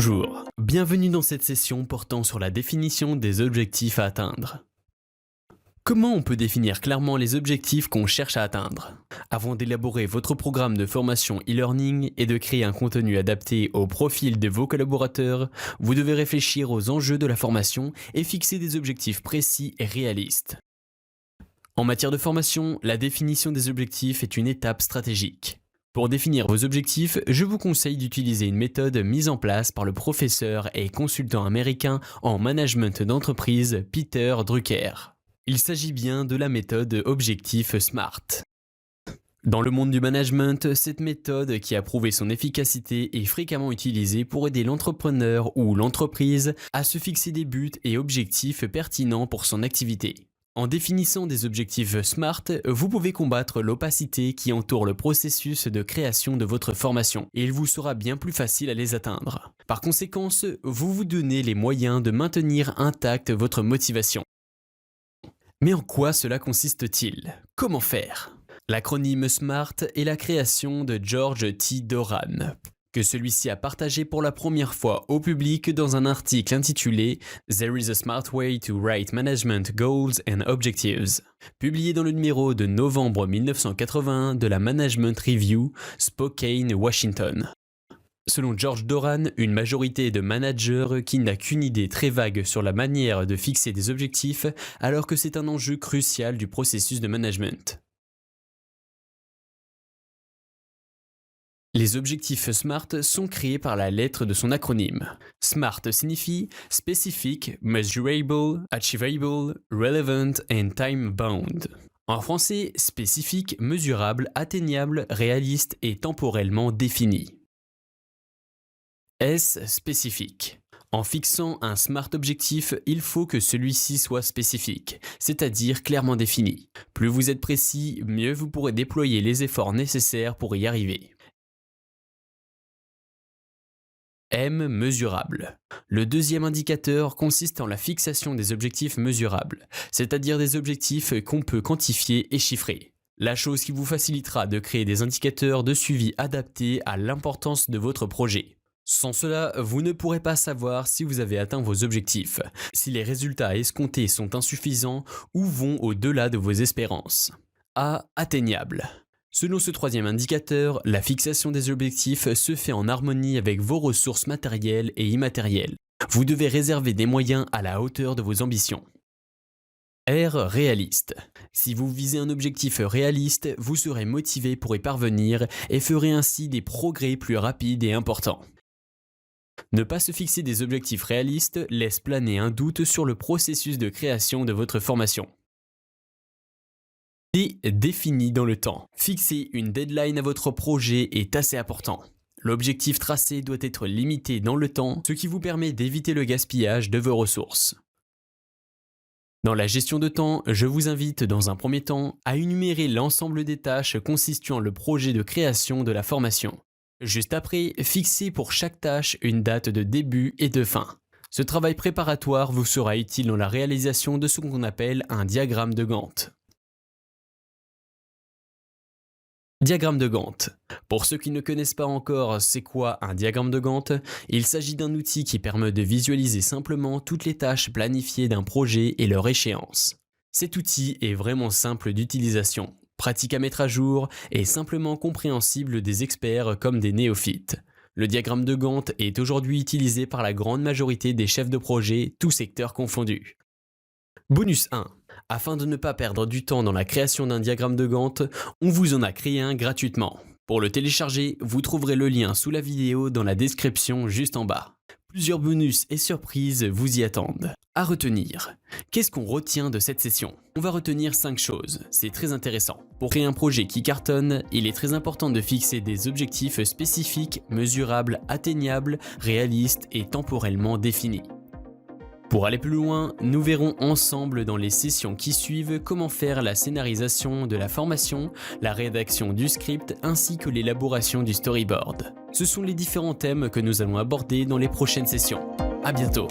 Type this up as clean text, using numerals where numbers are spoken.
Bonjour, bienvenue dans cette session portant sur la définition des objectifs à atteindre. Comment on peut définir clairement les objectifs qu'on cherche à atteindre? Avant d'élaborer votre programme de formation e-learning et de créer un contenu adapté au profil de vos collaborateurs, vous devez réfléchir aux enjeux de la formation et fixer des objectifs précis et réalistes. En matière de formation, la définition des objectifs est une étape stratégique. Pour définir vos objectifs, je vous conseille d'utiliser une méthode mise en place par le professeur et consultant américain en management d'entreprise Peter Drucker. Il s'agit bien de la méthode Objectif SMART. Dans le monde du management, cette méthode qui a prouvé son efficacité est fréquemment utilisée pour aider l'entrepreneur ou l'entreprise à se fixer des buts et objectifs pertinents pour son activité. En définissant des objectifs SMART, vous pouvez combattre l'opacité qui entoure le processus de création de votre formation et il vous sera bien plus facile à les atteindre. Par conséquent, vous vous donnez les moyens de maintenir intacte votre motivation. Mais en quoi cela consiste-t-il? Comment faire? L'acronyme SMART est la création de George T. Doran, que celui-ci a partagé pour la première fois au public dans un article intitulé There is a Smart Way to Write Management Goals and Objectives, publié dans le numéro de novembre 1981 de la Management Review, Spokane, Washington. Selon George Doran, une majorité de managers qui n'a qu'une idée très vague sur la manière de fixer des objectifs alors que c'est un enjeu crucial du processus de management. Les objectifs SMART sont créés par la lettre de son acronyme. SMART signifie Specific, Measurable, Achievable, Relevant and Time-Bound. En français, spécifique, mesurable, atteignable, réaliste et temporellement défini. S. Spécifique. En fixant un SMART objectif, il faut que celui-ci soit spécifique, c'est-à-dire clairement défini. Plus vous êtes précis, mieux vous pourrez déployer les efforts nécessaires pour y arriver. M. Mesurable. Le deuxième indicateur consiste en la fixation des objectifs mesurables, c'est-à-dire des objectifs qu'on peut quantifier et chiffrer. La chose qui vous facilitera de créer des indicateurs de suivi adaptés à l'importance de votre projet. Sans cela, vous ne pourrez pas savoir si vous avez atteint vos objectifs, si les résultats escomptés sont insuffisants ou vont au-delà de vos espérances. A. Atteignable. Selon ce troisième indicateur, la fixation des objectifs se fait en harmonie avec vos ressources matérielles et immatérielles. Vous devez réserver des moyens à la hauteur de vos ambitions. R. Réaliste. Si vous visez un objectif réaliste, vous serez motivé pour y parvenir et ferez ainsi des progrès plus rapides et importants. Ne pas se fixer des objectifs réalistes laisse planer un doute sur le processus de création de votre formation. D. Défini dans le temps. Fixer une deadline à votre projet est assez important. L'objectif tracé doit être limité dans le temps, ce qui vous permet d'éviter le gaspillage de vos ressources. Dans la gestion de temps, je vous invite dans un premier temps à énumérer l'ensemble des tâches constituant le projet de création de la formation. Juste après, fixez pour chaque tâche une date de début et de fin. Ce travail préparatoire vous sera utile dans la réalisation de ce qu'on appelle un diagramme de Gantt. Diagramme de Gantt. Pour ceux qui ne connaissent pas encore c'est quoi un diagramme de Gantt, il s'agit d'un outil qui permet de visualiser simplement toutes les tâches planifiées d'un projet et leur échéance. Cet outil est vraiment simple d'utilisation, pratique à mettre à jour et simplement compréhensible des experts comme des néophytes. Le diagramme de Gantt est aujourd'hui utilisé par la grande majorité des chefs de projet, tous secteurs confondus. Bonus 1. Afin de ne pas perdre du temps dans la création d'un diagramme de Gantt, on vous en a créé un gratuitement. Pour le télécharger, vous trouverez le lien sous la vidéo dans la description juste en bas. Plusieurs bonus et surprises vous y attendent. À retenir. Qu'est-ce qu'on retient de cette session? On va retenir 5 choses, c'est très intéressant. Pour créer un projet qui cartonne, il est très important de fixer des objectifs spécifiques, mesurables, atteignables, réalistes et temporellement définis. Pour aller plus loin, nous verrons ensemble dans les sessions qui suivent comment faire la scénarisation de la formation, la rédaction du script ainsi que l'élaboration du storyboard. Ce sont les différents thèmes que nous allons aborder dans les prochaines sessions. À bientôt!